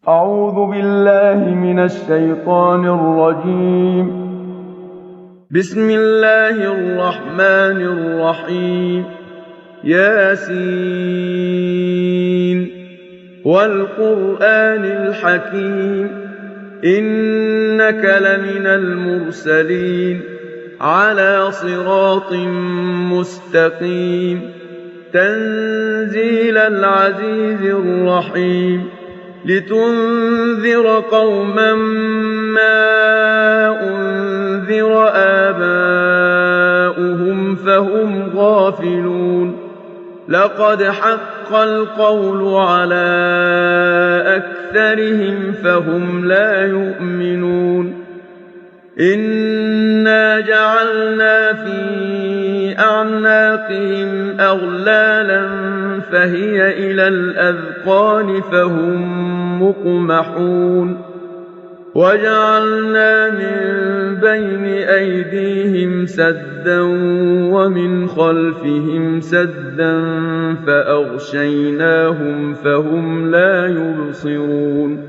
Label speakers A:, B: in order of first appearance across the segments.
A: أعوذ بالله من الشيطان الرجيم. بسم الله الرحمن الرحيم. ياسين والقرآن الحكيم إنك لمن المرسلين على صراط مستقيم تنزيل العزيز الرحيم لتنذر قوما ما أنذر آباؤهم فهم غافلون لقد حق القول على أكثرهم فهم لا يؤمنون إنا جعلنا في أعناقهم أغلالا فهي إلى الأذقان فهم مقمحون وجعلنا من بين أيديهم سدا ومن خلفهم سدا فأغشيناهم فهم لا يبصرون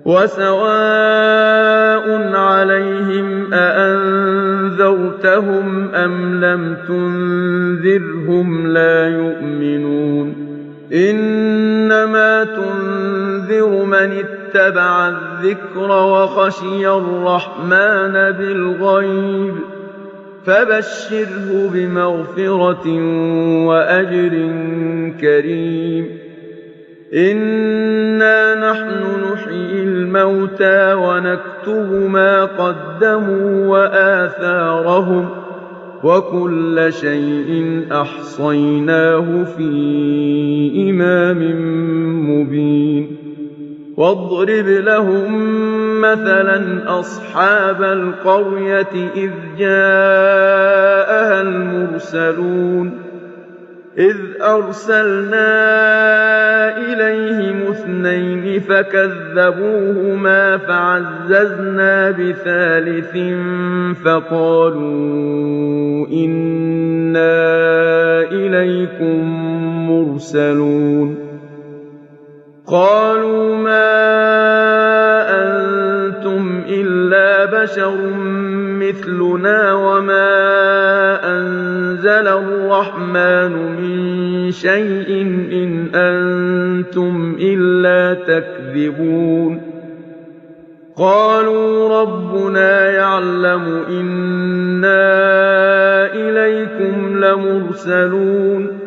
A: وسواء عليهم أأنذرتهم أم لم تنذرهم لا يؤمنون إنما تنذر من اتبع الذكر وخشي الرحمن بالغيب فبشره بمغفرة وأجر كريم إنا نحن نحيي الموتى ونكتب ما قدموا وآثارهم وكل شيء أحصيناه في إمام مبين واضرب لهم مثلا أصحاب القرية إذ جاءها المرسلون إذ أرسلنا إليهم اثنين فكذبوهما فعززنا بثالث فقالوا إنا إليكم مرسلون قالوا ما أنتم إلا بشر مثلنا وما أنزل الرحمن من شيء إن أنتم إلا تكذبون قالوا ربنا يعلم إنا إليكم لمرسلون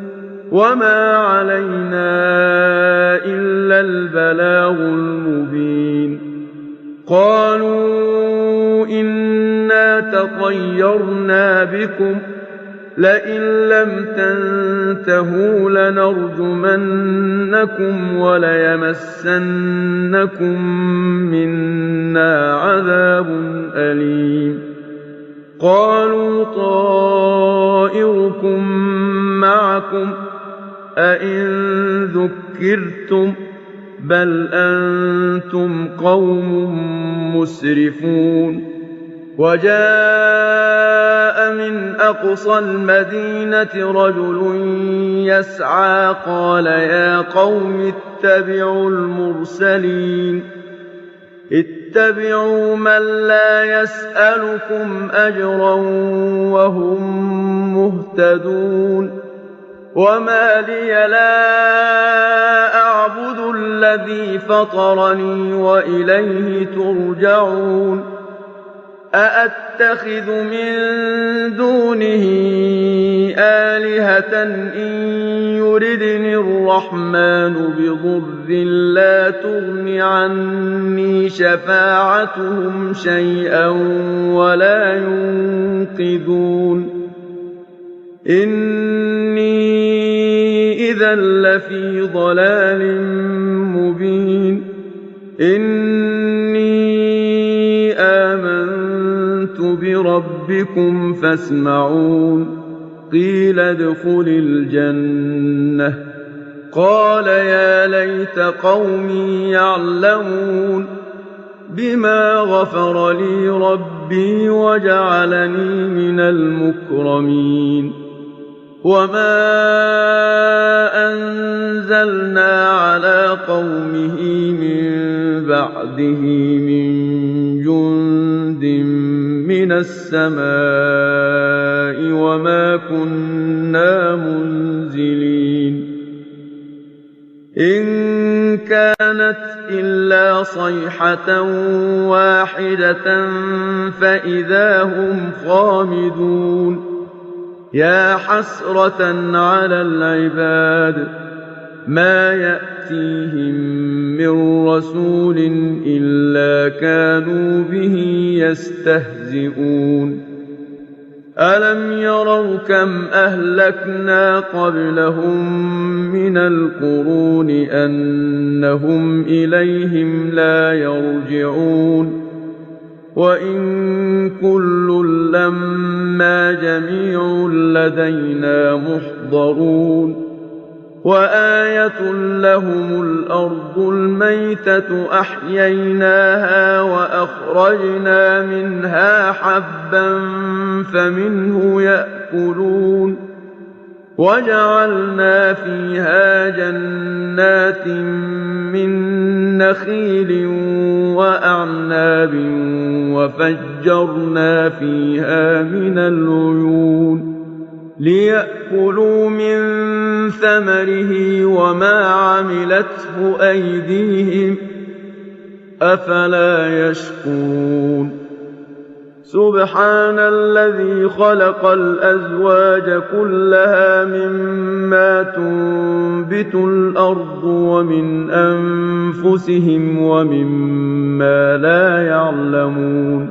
A: وما علينا إلا البلاغ المبين قالوا إنا تطيرنا بكم لئن لم تنتهوا لنرجمنكم وليمسنكم منا عذاب أليم قالوا طائركم معكم أئن ذكرتم بل أنتم قوم مسرفون وجاء من أقصى المدينة رجل يسعى قال يا قوم اتبعوا المرسلين اتبعوا من لا يسألكم أجرا وهم مهتدون وما لي لا أعبد الذي فطرني وإليه ترجعون أأتخذ من دونه آلهة إن يردني الرحمن بضر لا تغن عني شفاعتهم شيئا ولا ينقذون إني إذا لفي ضلال مبين إني آمنت بربكم فاسمعون قيل ادخل الجنة قال يا ليت قومي يعلمون بما غفر لي ربي وجعلني من المكرمين وما أنزلنا على قومه من بعده من جند من السماء وما كنا منزلين إن كانت إلا صيحة واحدة فإذا هم خامدون يا حسرة على العباد ما يأتيهم من رسول إلا كانوا به يستهزئون ألم يروا كم أهلكنا قبلهم من القرون أنهم إليهم لا يرجعون وإن كل لما جميع لدينا محضرون وآية لهم الأرض الميتة أحييناها وأخرجنا منها حبا فمنه يأكلون وجعلنا فيها جنات من نخيل وأعناب وفجرنا فيها من العيون ليأكلوا من ثمره وما عملته أيديهم أفلا يشكرون سبحان الذي خلق الأزواج كلها مما تنبت الأرض ومن أنفسهم ومما لا يعلمون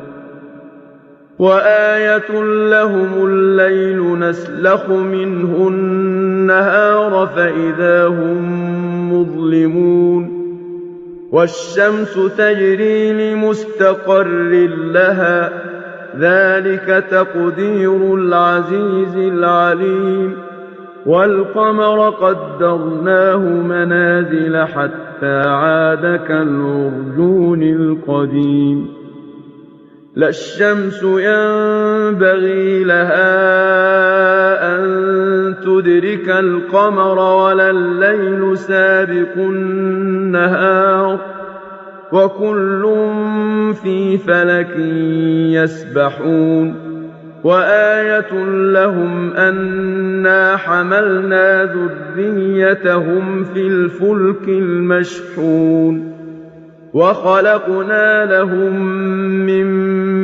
A: وآية لهم الليل نسلخ منه النهار فإذا هم مظلمون والشمس تجري لمستقر لها ذلك تقدير العزيز العليم والقمر قدرناه منازل حتى عاد كالعرجون القديم لا الشمس ينبغي لها أن تدرك القمر ولا الليل سابق النهار وكل في فلك يسبحون وآية لهم أنا حملنا ذريتهم في الفلك المشحون وخلقنا لهم من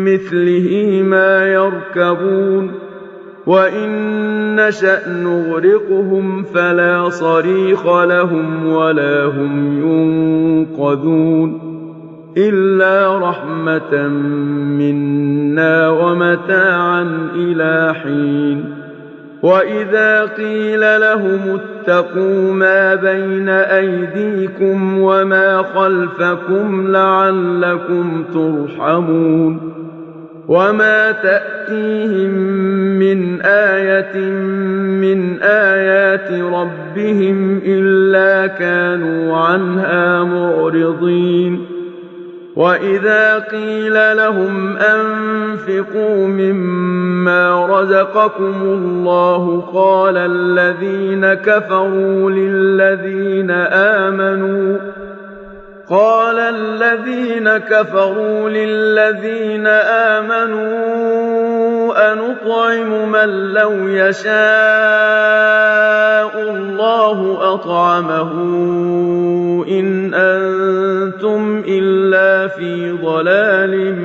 A: مثله ما يركبون وإن نشأ نغرقهم فلا صريخ لهم ولا هم ينقذون إلا رحمة منا ومتاعا إلى حين وإذا قيل لهم اتقوا ما بين أيديكم وما خلفكم لعلكم ترحمون وما تأتيهم من آية من آيات ربهم إلا كانوا عنها معرضين وإذا قيل لهم أنفقوا مما رزقكم الله قال الذين كفروا للذين آمنوا أنطعم من لو يشاء الله أطعمه إن أنتم إلا في ضلال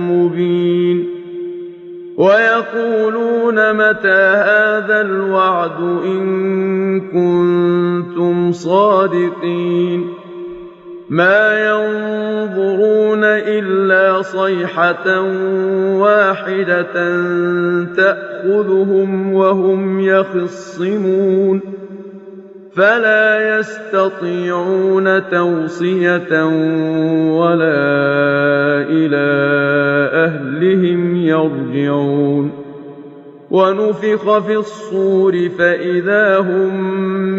A: مبين ويقولون متى هذا الوعد إن كنتم صادقين ما ينظرون إلا صيحة واحدة تأخذهم وهم يخصمون فلا يستطيعون توصية ولا إلى أهلهم يرجعون ونفخ في الصور فإذا هم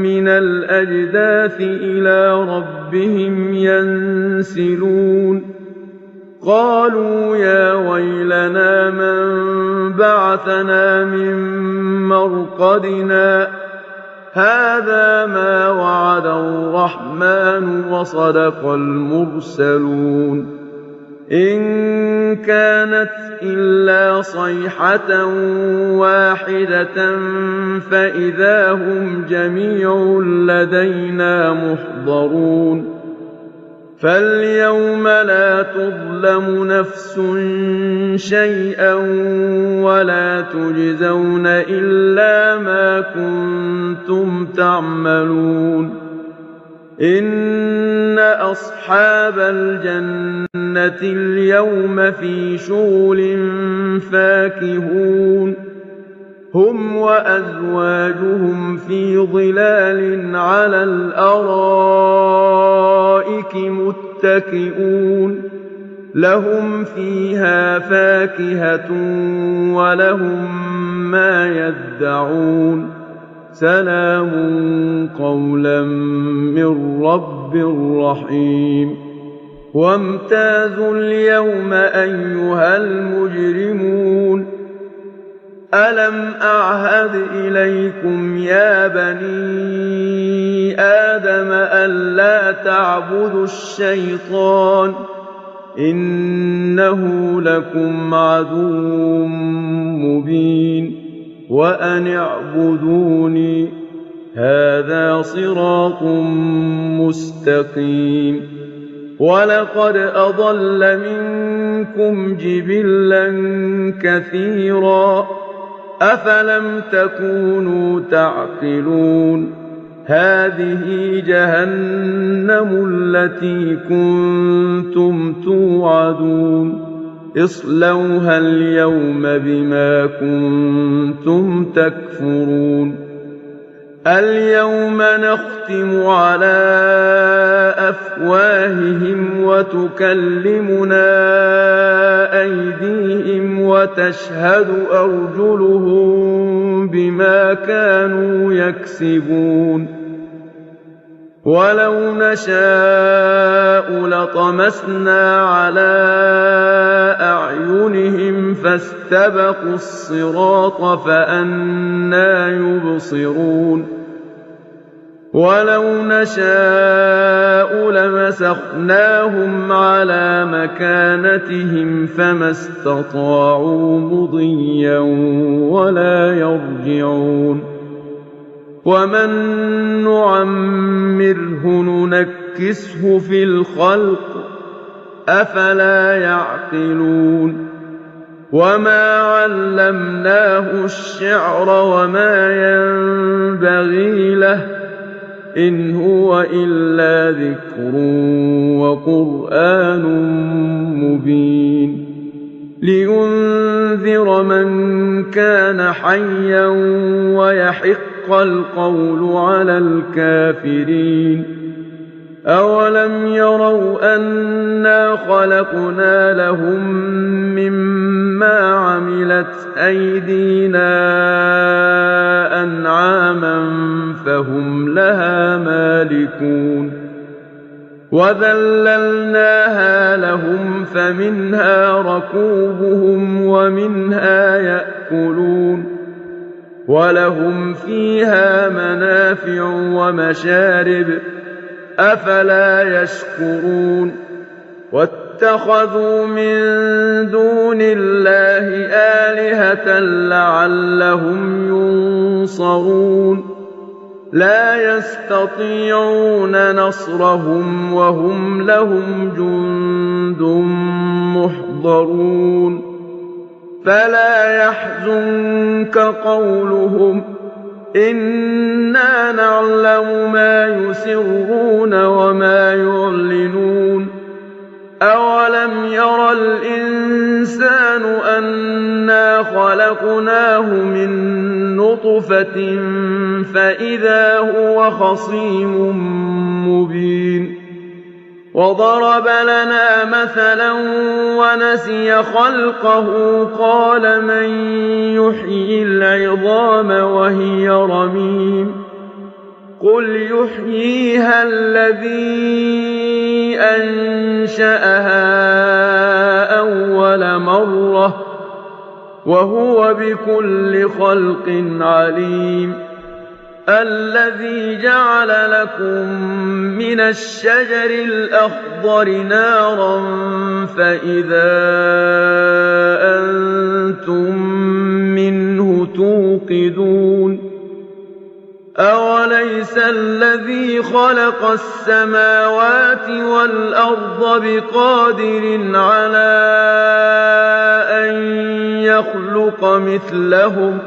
A: من الأجداث إلى ربهم ينسلون قالوا يا ويلنا من بعثنا من مرقدنا هذا ما وعد الرحمن وصدق المرسلون إن كانت إلا صيحة واحدة فإذا هم جميع لدينا محضرون فاليوم لا تظلم نفس شيئا ولا تجزون إلا ما كنتم تعملون إن أصحاب الجنة اليوم في شغل فاكهون هم وأزواجهم في ظلال على الأرائك متكئون لهم فيها فاكهة ولهم ما يدعون سلام قولا من رب رحيم وامتازوا اليوم أيها المجرمون ألم أعهد إليكم يا بني آدم ألا تعبدوا الشيطان إنه لكم عدو مبين وأن اعبدوني هذا صراط مستقيم ولقد أضل منكم جبلا كثيرا أفلم تكونوا تعقلون هذه جهنم التي كنتم توعدون اصلوها اليوم بما كنتم تكفرون اليوم نختم على أفواههم وتكلمنا أيديهم وتشهد أرجلهم بما كانوا يكسبون ولو نشاء لطمسنا على أعينهم فاستبقوا الصراط فأنى يبصرون ولو نشاء لمسخناهم على مكانتهم فما استطاعوا مضيا ولا يرجعون ومن نعمره ننكسه في الخلق أفلا يعقلون وما علمناه الشعر وما ينبغي له إن هو إلا ذكر وقرآن مبين لينذر من كان حيا ويحق القول على الكافرين أولم يروا أنا خلقنا لهم مما عملت أيدينا أنعاما فهم لها مالكون وذللناها لهم فمنها ركوبهم ومنها يأكلون ولهم فيها منافع ومشارب أفلا يشكرون واتخذوا من دون الله آلهة لعلهم ينصرون لا يستطيعون نصرهم وهم لهم جند محضرون فلا يحزنك قولهم إنا نعلم ما يسرون وما يعلنون أولم ير الإنسان أنا خلقناه من نطفة فإذا هو خصيم مبين وضرب لنا مثلا ونسي خلقه قال من يحيي العظام وهي رميم قل يحييها الذي أنشأها أول مرة وهو بكل خلق عليم الذي جعل لكم من الشجر الأخضر نارا فإذا أنتم منه توقدون أوليس الذي خلق السماوات والأرض بقادر على أن يخلق مثلهم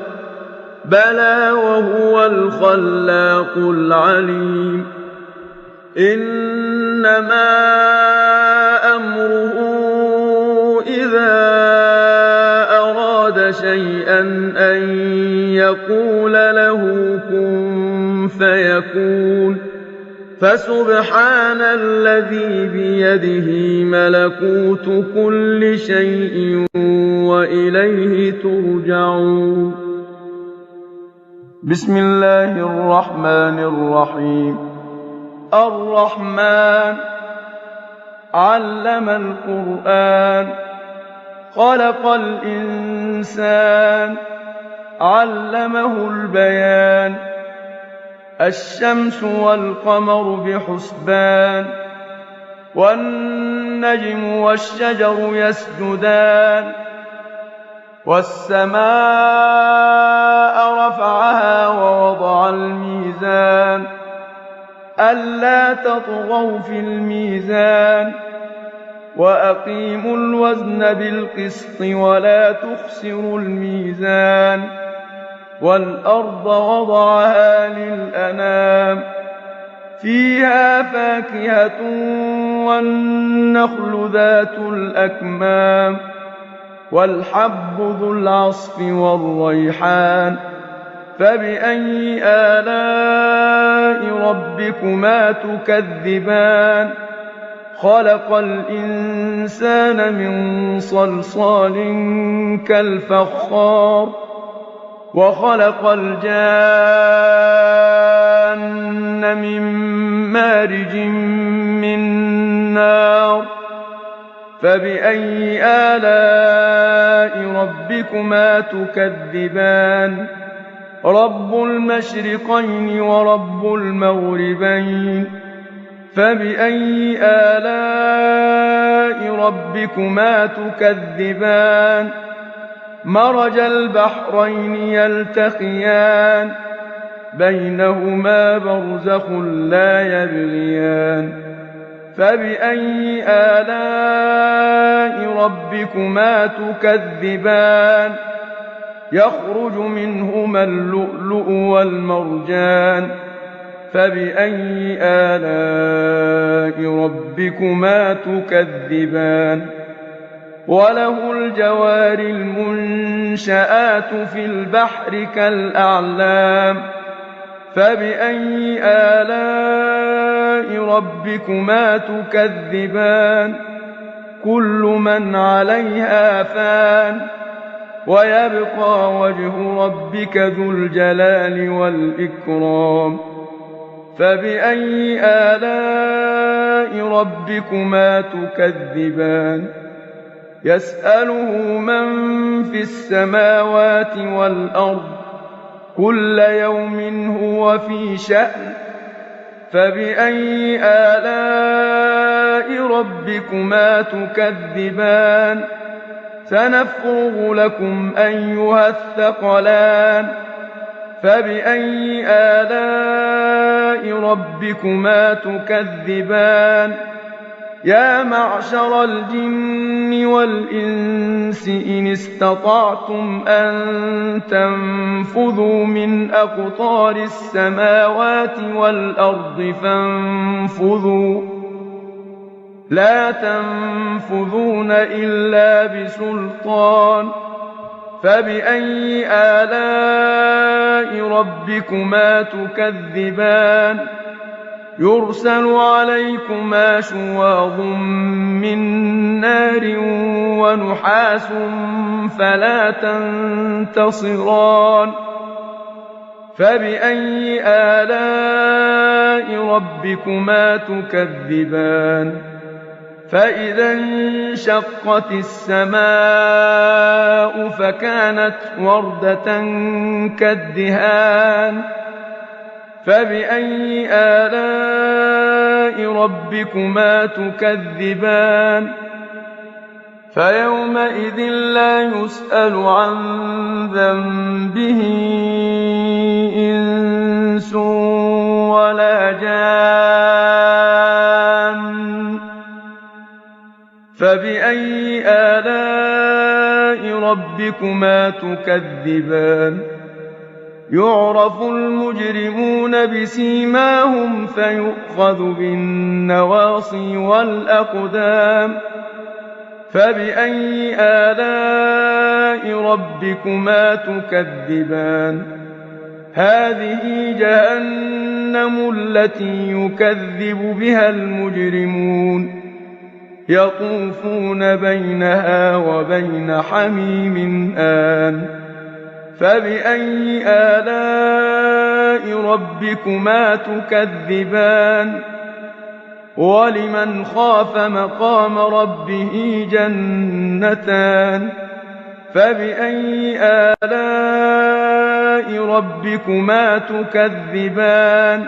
A: بلى وهو الخلاق العليم إنما أمره إذا أراد شيئا أن يقول له كن فيكون فسبحان الذي بيده ملكوت كل شيء وإليه ترجعون بسم الله الرحمن الرحيم الرحمن علم القرآن خلق الإنسان علمه البيان الشمس والقمر بحسبان والنجم والشجر يسجدان والسماء رفعها ووضع الميزان ألا تطغوا في الميزان وأقيموا الوزن بالقسط ولا تخسروا الميزان والأرض وضعها للأنام فيها فاكهة والنخل ذات الأكمام والحب ذو العصف والريحان فبأي آلاء ربكما تكذبان خلق الإنسان من صلصال كالفخار وخلق الجان من مارج من نار فبأي آلاء ربكما تكذبان رب المشرقين ورب المغربين فبأي آلاء ربكما تكذبان مرج البحرين يلتقيان بينهما برزخ لا يبغيان فبأي آلاء ربكما تكذبان يخرج منهما اللؤلؤ والمرجان فبأي آلاء ربكما تكذبان وله الجوار المنشآت في البحر كالأعلام فبأي آلاء ربكما تكذبان كل من عليها فان ويبقى وجه ربك ذو الجلال والإكرام فبأي آلاء ربكما تكذبان يسأله من في السماوات والأرض كل يوم هو في شأن فبأي آلاء ربكما تكذبان سنفرغ لكم أيها الثقلان فبأي آلاء ربكما تكذبان يا معشر الجن والإنس إن استطعتم أن تنفذوا من أقطار السماوات والأرض فانفذوا لا تنفذون إلا بسلطان فبأي آلاء ربكما تكذبان يرسل عليكما شواظ من نار ونحاس فلا تنتصران فبأي آلاء ربكما تكذبان فإذا انشقت السماء فكانت وردة كالدهان فبأي آلاء ربكما تكذبان فيومئذ لا يسأل عن ذنبه إنس ولا جان فبأي آلاء ربكما تكذبان يعرف المجرمون بسيماهم فيؤخذ بالنواصي والأقدام فبأي آلاء ربكما تكذبان هذه جهنم التي يكذب بها المجرمون يطوفون بينها وبين حميم آن فبأي آلاء ربكما تكذبان ولمن خاف مقام ربه جنتان فبأي آلاء ربكما تكذبان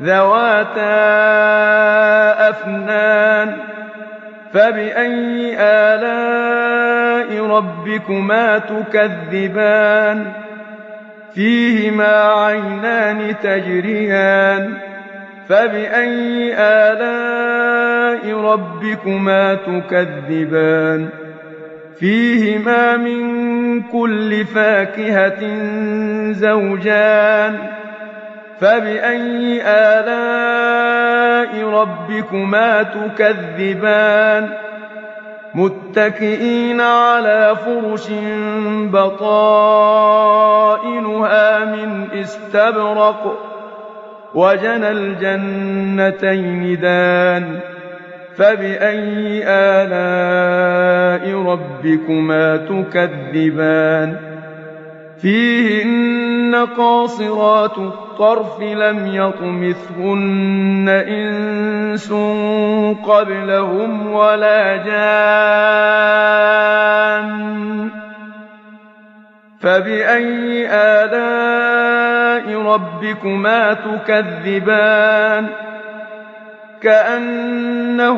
A: ذواتا أفنان فبأي آلاء ربكما تكذبان فيهما عينان تجريان فبأي آلاء ربكما تكذبان فيهما من كل فاكهة زوجان فبأي آلاء ربكما تكذبان متكئين على فرش بطائنها من استبرق وجنى الجنتين دان فبأي آلاء ربكما تكذبان فيهن قاصرات الطرف لم يطمثهن إنس قبلهم ولا جان فبأي آلاء ربكما تكذبان كأنهن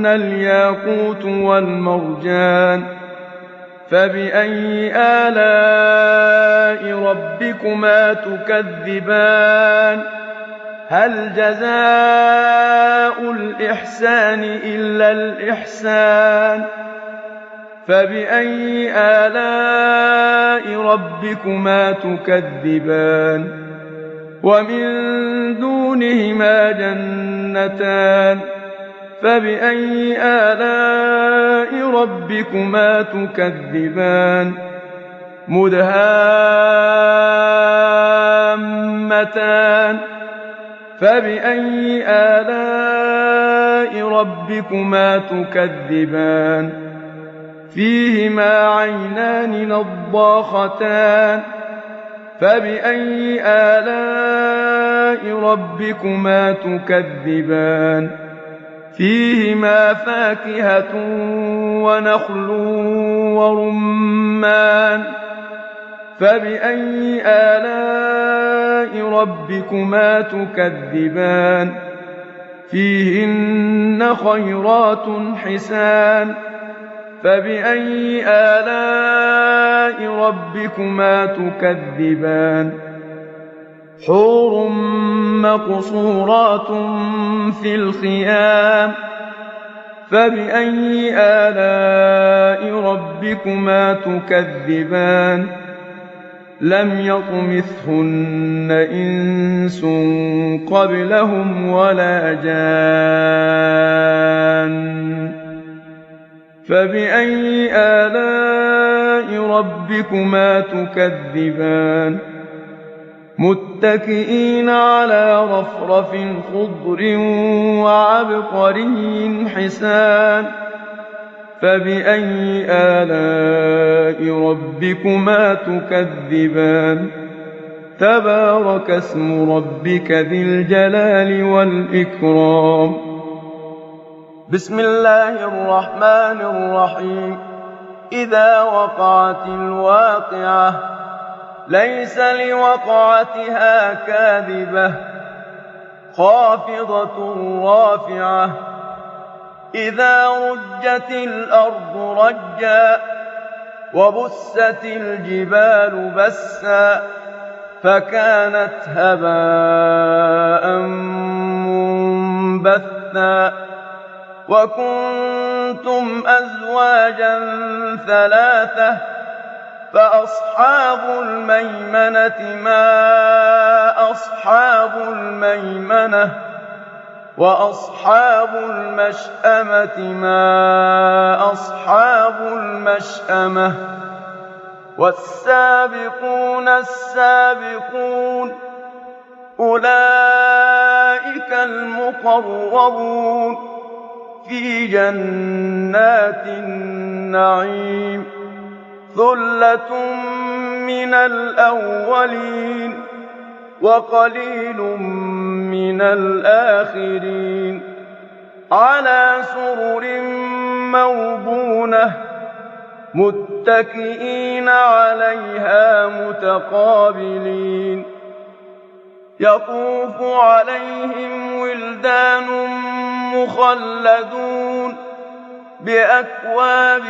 A: الياقوت والمرجان فبأي آلاء ربكما تكذبان هل جزاء الإحسان إلا الإحسان فبأي آلاء ربكما تكذبان ومن دونهما جنتان فبأي آلاء ربكما تكذبان مدهامتان فبأي آلاء ربكما تكذبان فيهما عينان نضاختان فبأي آلاء ربكما تكذبان فيهما فاكهة ونخل ورمان فبأي آلاء ربكما تكذبان فيهن خيرات حسان فبأي آلاء ربكما تكذبان حور مقصورات في الخيام فبأي آلاء ربكما تكذبان لم يطمثهن إنس قبلهم ولا جان فبأي آلاء ربكما تكذبان متكئين على رفرف خضر وعبقري حسان فبأي آلاء ربكما تكذبان تبارك اسم ربك ذي الجلال والإكرام بسم الله الرحمن الرحيم إذا وقعت الواقعة ليس لوقعتها كاذبة خافضة رافعة إذا رجت الأرض رجا وبست الجبال بسا فكانت هباء منبثا وكنتم أزواجا ثلاثة فأصحاب الميمنة ما أصحاب الميمنة وأصحاب المشأمة ما أصحاب المشأمة والسابقون السابقون أولئك المقربون في جنات النعيم ثلة من الأولين وقليل من الآخرين على سرر موضونة متكئين عليها متقابلين يطوف عليهم ولدان مخلدون بأكواب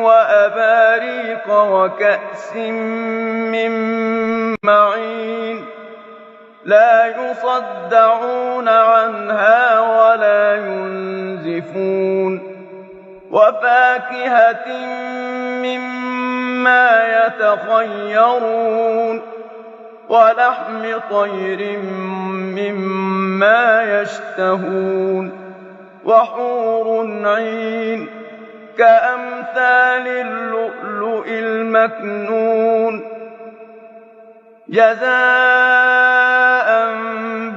A: وأباريق وكأس من معين لا يصدعون عنها ولا ينزفون وفاكهة مما يتخيرون ولحم طير مما يشتهون وحور عين كأمثال اللؤلؤ المكنون جزاء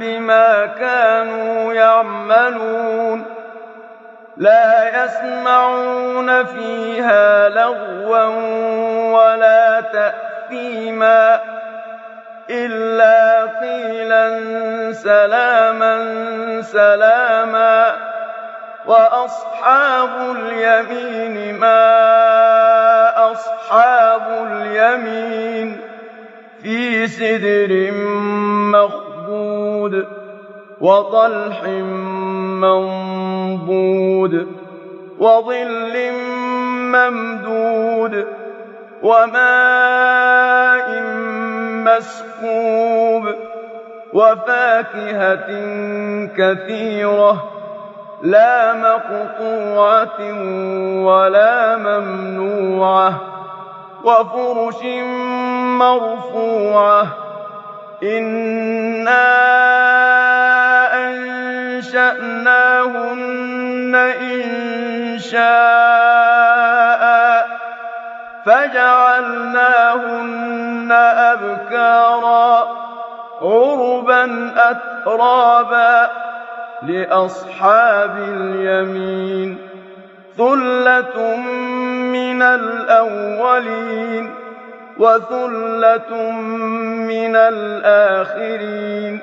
A: بما كانوا يعملون لا يسمعون فيها لغوا ولا تأثيما إلا قيلا سلاما سلاما وأصحاب اليمين ما أصحاب اليمين في سدر مخضود وطلح منضود وظل ممدود وماء مسكوب وفاكهة كثيرة لا مقطوعة ولا ممنوعة وفرش مرفوعة إنا أنشأناهن إنشاء فجعلناهن أبكارا عربا أترابا لأصحاب اليمين ثلة من الأولين وثلة من الآخرين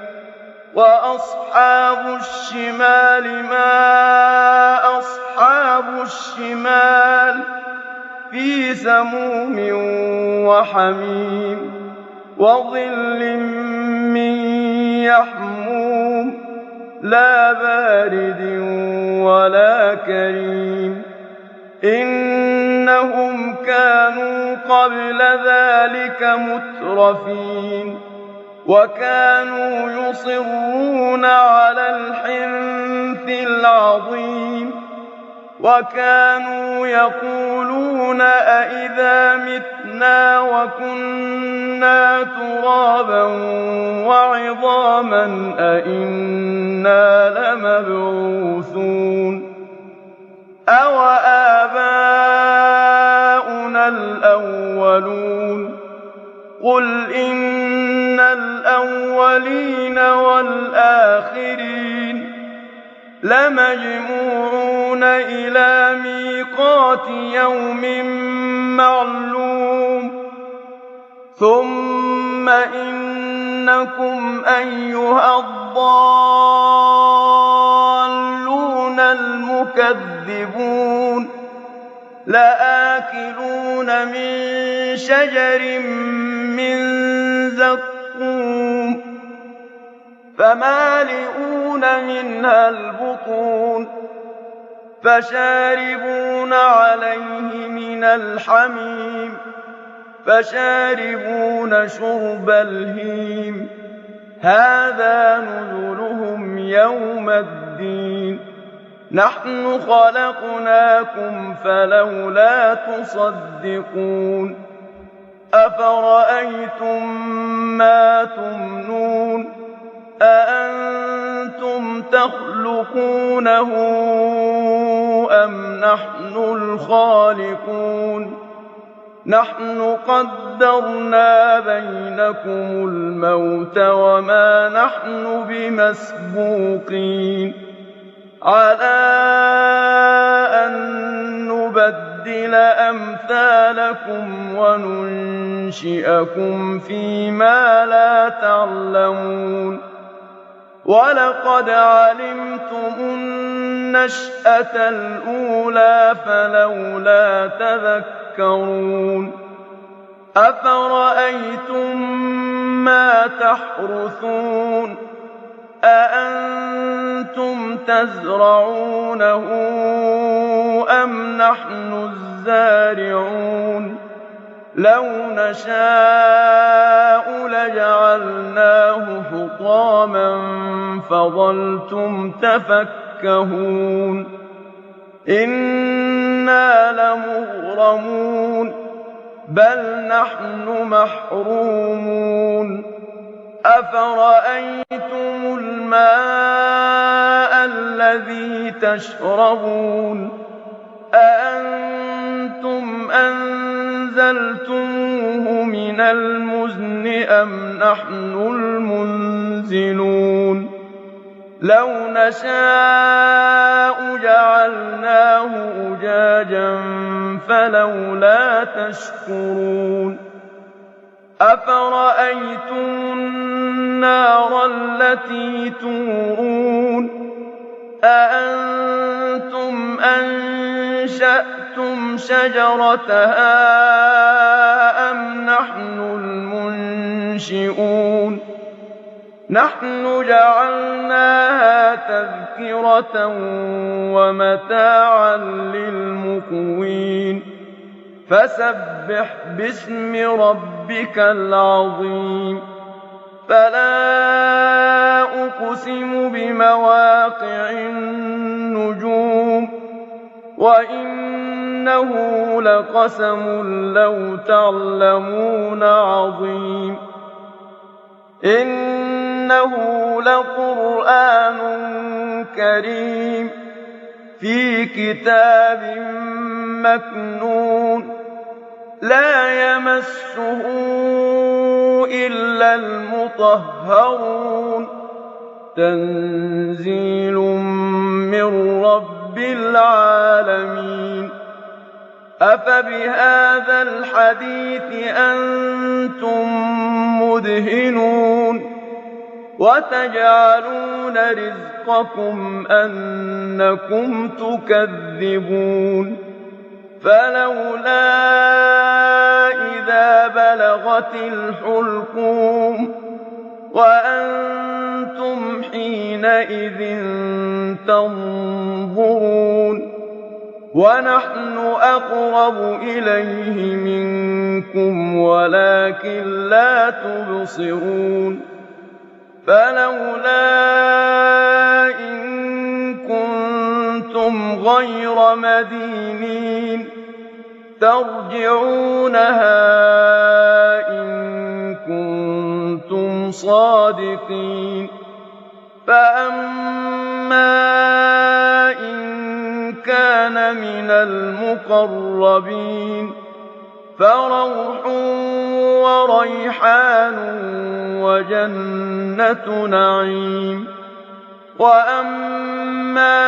A: وأصحاب الشمال ما أصحاب الشمال في سموم وحميم وظل من يحموم لا بارد ولا كريم إنهم كانوا قبل ذلك مترفين وكانوا يصرون على الحنث العظيم وكانوا يقولون أئذا متنا وكنا ترابا وعظاما أئنا لمبعوثون أوآباؤنا الأولون قل إن الأولين والآخرين لمجموعون إلى ميقات يوم معلوم ثم إنكم أيها الضالون المكذبون لآكلون من شجر من زقوم فمالئون منها البطون فشاربون عليه من الحميم فشاربون شرب الهيم هذا نزلهم يوم الدين نحن خلقناكم فلولا تصدقون أفرأيتم ما تمنون أأنتم تخلقونه أم نحن الخالقون نحن قدرنا بينكم الموت وما نحن بمسبوقين على أن نبدل أمثالكم وننشئكم فيما لا تعلمون ولقد علمتم النشأة الأولى فلولا تذكرون أفرأيتم ما تحرثون أأنتم تزرعونه أم نحن الزارعون لو نشاء لجعلناه حطاما فظلتم تفكهون إنا لمغرمون بل نحن محرومون أفرأيتم الماء الذي تشربون أأنتم أنزلتموه من المزن أم نحن المنزلون لو نشاء جعلناه أجاجا فلولا تشكرون أفرأيتم النار التي تورون أأنتم أنشأتم شجرتها أم نحن المنشئون نحن جعلناها تذكرة ومتاعا للمقوين فسبح باسم ربك العظيم فلا أقسم بمواقع النجوم وإنه لقسم لو تعلمون عظيم إنه لقرآن كريم في كتاب مكنون لا يمسه إلا المطهرون تنزيل من رب العالمين أفبهذا الحديث أنتم مدهنون وتجعلون رزقكم أنكم تكذبون فلولا إذا بلغت الحلقوم وأنتم حينئذ تنظرون ونحن أقرب إليه منكم ولكن لا تبصرون فلولا إن كنتم غير مدينين ترجعونها إن كنتم صادقين فأما إن كان من المقربين فروح وريحان وجنة نعيم وأما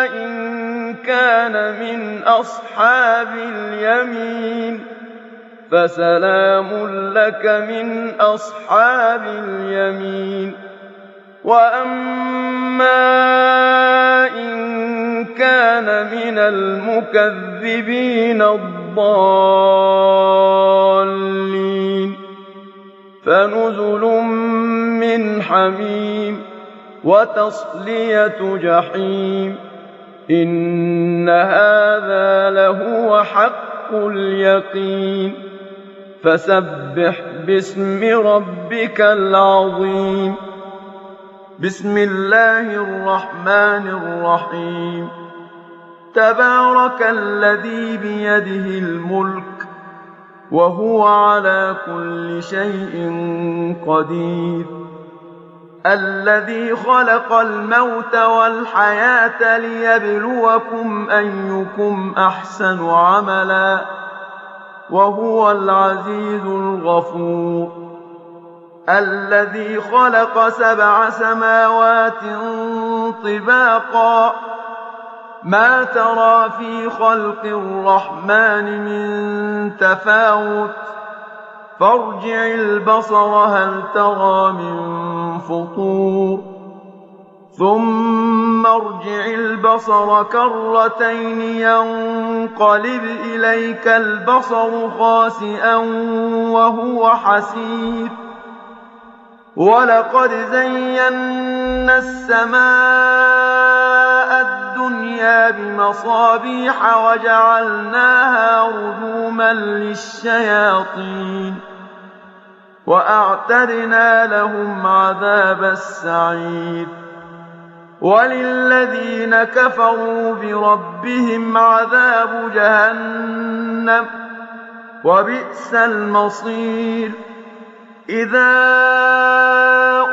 A: إن كان من أصحاب اليمين فسلام لك من أصحاب اليمين وأما إن كان من المكذبين الضالين فنزل من حميم وتصلية جحيم إن هذا لهو حق اليقين فسبح باسم ربك العظيم بسم الله الرحمن الرحيم تبارك الذي بيده الملك وهو على كل شيء قدير الذي خلق الموت والحياة ليبلوكم أيكم أحسن عملا وهو العزيز الغفور الذي خلق 7 سماوات طباقا ما ترى في خلق الرحمن من تفاوت فارجع البصر هل ترى من فطور ثم ارجع البصر كرتين ينقلب إليك البصر خاسئا وهو حسير ولقد زينا السماء الدنيا بمصابيح وجعلناها رجوما للشياطين وأعتدنا لهم عذاب السعير وللذين كفروا بربهم عذاب جهنم وبئس المصير إذا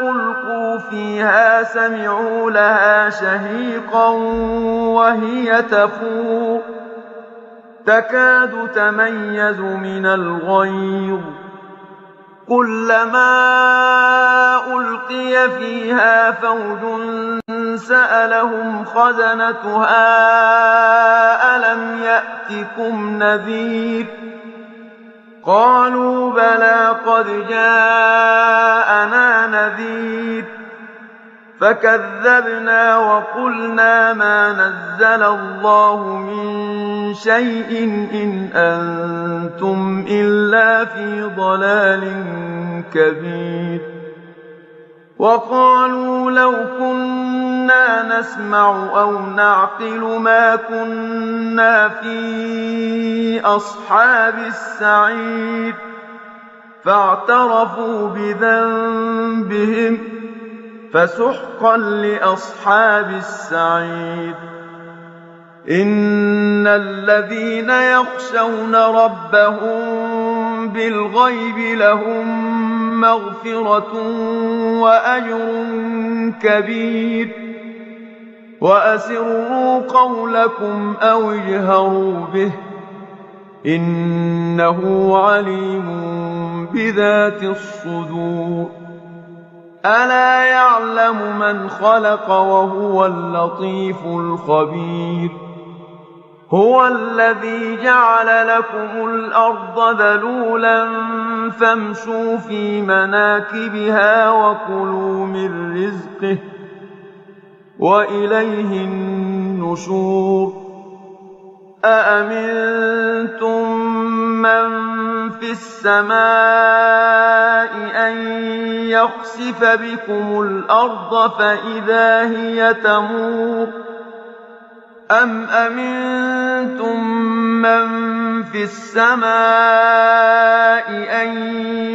A: ألقوا فيها سمعوا لها شهيقا وهي تفور تكاد تميز من الغيظ كلما ألقي فيها فوج سألهم خزنتها ألم يأتكم نذير قالوا بلى قد جاءنا نذير فكذبنا وقلنا ما نزل الله من شيء إن أنتم إلا في ضلال كبير وقالوا لو كنا نسمع أو نعقل ما كنا في أصحاب السعير فاعترفوا بذنبهم فسحقا لأصحاب السعير إن الذين يخشون ربهم بالغيب لهم مغفرة وأجر كبير وأسروا قولكم أو اجهروا به إنه عليم بذات الصدور ألا يعلم من خلق وهو اللطيف الخبير هو الذي جعل لكم الأرض ذلولا فامشوا في مناكبها وكلوا من رزقه وإليه النشور أأمنتم من في السماء أن يخسف بكم الأرض فإذا هي تمور أم أمنتم من في السماء أن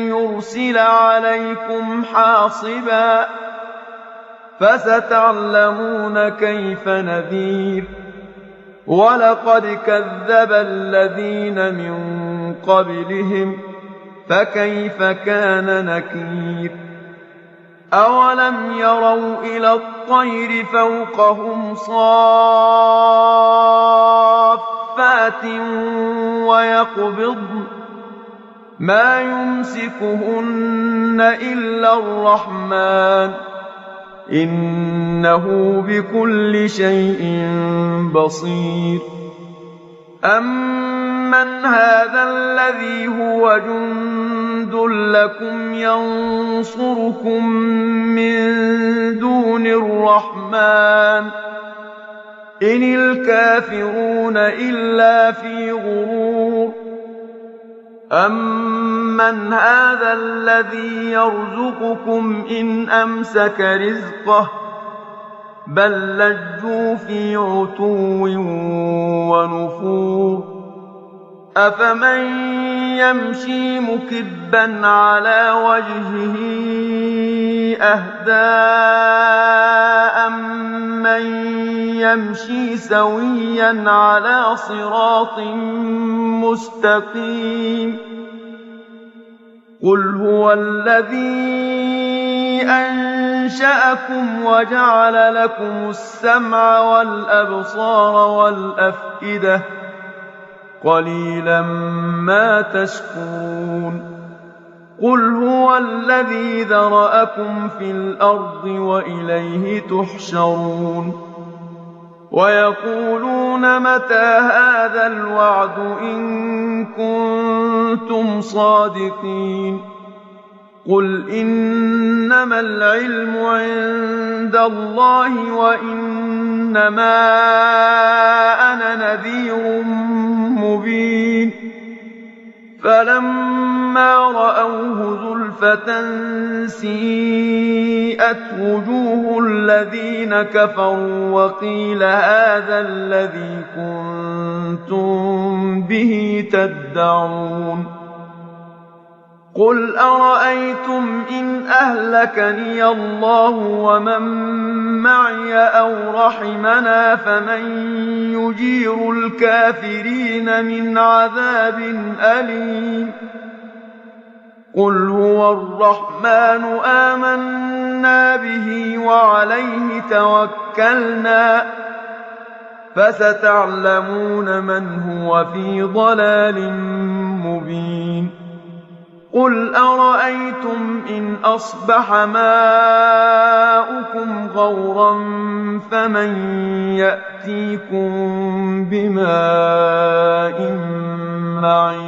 A: يرسل عليكم حاصبا فستعلمون كيف نذير ولقد كذب الذين من قبلهم فكيف كان نكير أولم يروا إلى الطير فوقهم صافات ويقبضن ما يمسكهن إلا الرحمن إنه بكل شيء بصير أمن هذا الذي هو جند لكم ينصركم من دون الرحمن إِنِ الْكَافِرُونَ إِلَّا فِي غُرُورٍ أَمَّنْ هَٰذَا الَّذِي يَرْزُقُكُمْ إِنْ أَمْسَكَ رِزْقَهُ بَل لَّجُّوا فِي عُتُوٍّ وَنُفُورٍ أَفَمَن يَمْشِي مُكِبًّا عَلَىٰ وَجْهِهِ أَهْدَىٰ أَمَّن يَمْشِي سَوِيًّا عَلَىٰ صِرَاطٍ مُّسْتَقِيمٍ قُلْ هُوَ الَّذِي أَنشَأَكُمْ وَجَعَلَ لَكُمُ السَّمْعَ وَالْأَبْصَارَ وَالْأَفْئِدَةَ ۖ قَلِيلًا مَّا تَشْكُرُونَ قُلْ هُوَ الَّذِي ذَرَأَكُمْ فِي الْأَرْضِ وَإِلَيْهِ تُحْشَرُونَ وَيَقُولُونَ مَتَىٰ هَٰذَا الْوَعْدُ إِن كُنتُمْ صَادِقِينَ قُلْ إِنَّمَا الْعِلْمُ عِندَ اللَّهِ وَإِنَّمَا أَنَا نَذِيرٌ مُّبِينٌ فَلَمَّا رَأَوْهُ زُلْفَةً سِيئَتْ وُجُوهُ الَّذِينَ كَفَرُوا وَقِيلَ هَٰذَا الَّذِي كُنتُم بِهِ تَدَّعُونَ قُلْ أَرَأَيْتُمْ إِنْ أَهْلَكَنِيَ اللَّهُ وَمَن مَّعِيَ أَوْ رَحِمَنَا فَمَن يُجِيرُ الْكَافِرِينَ مِنْ عَذَابٍ أَلِيمٍ قُلْ هُوَ الرَّحْمَٰنُ آمَنَّا بِهِ وَعَلَيْهِ تَوَكَّلْنَا فَسَتَعْلَمُونَ مَنْ هُوَ فِي ضَلَالٍ مُّبِينٍ قُلْ أَرَأَيْتُمْ إِنْ أَصْبَحَ مَاؤُكُمْ غَوْرًا فَمَن يَأْتِيكُم بِمَاءٍ مَّعِينٍ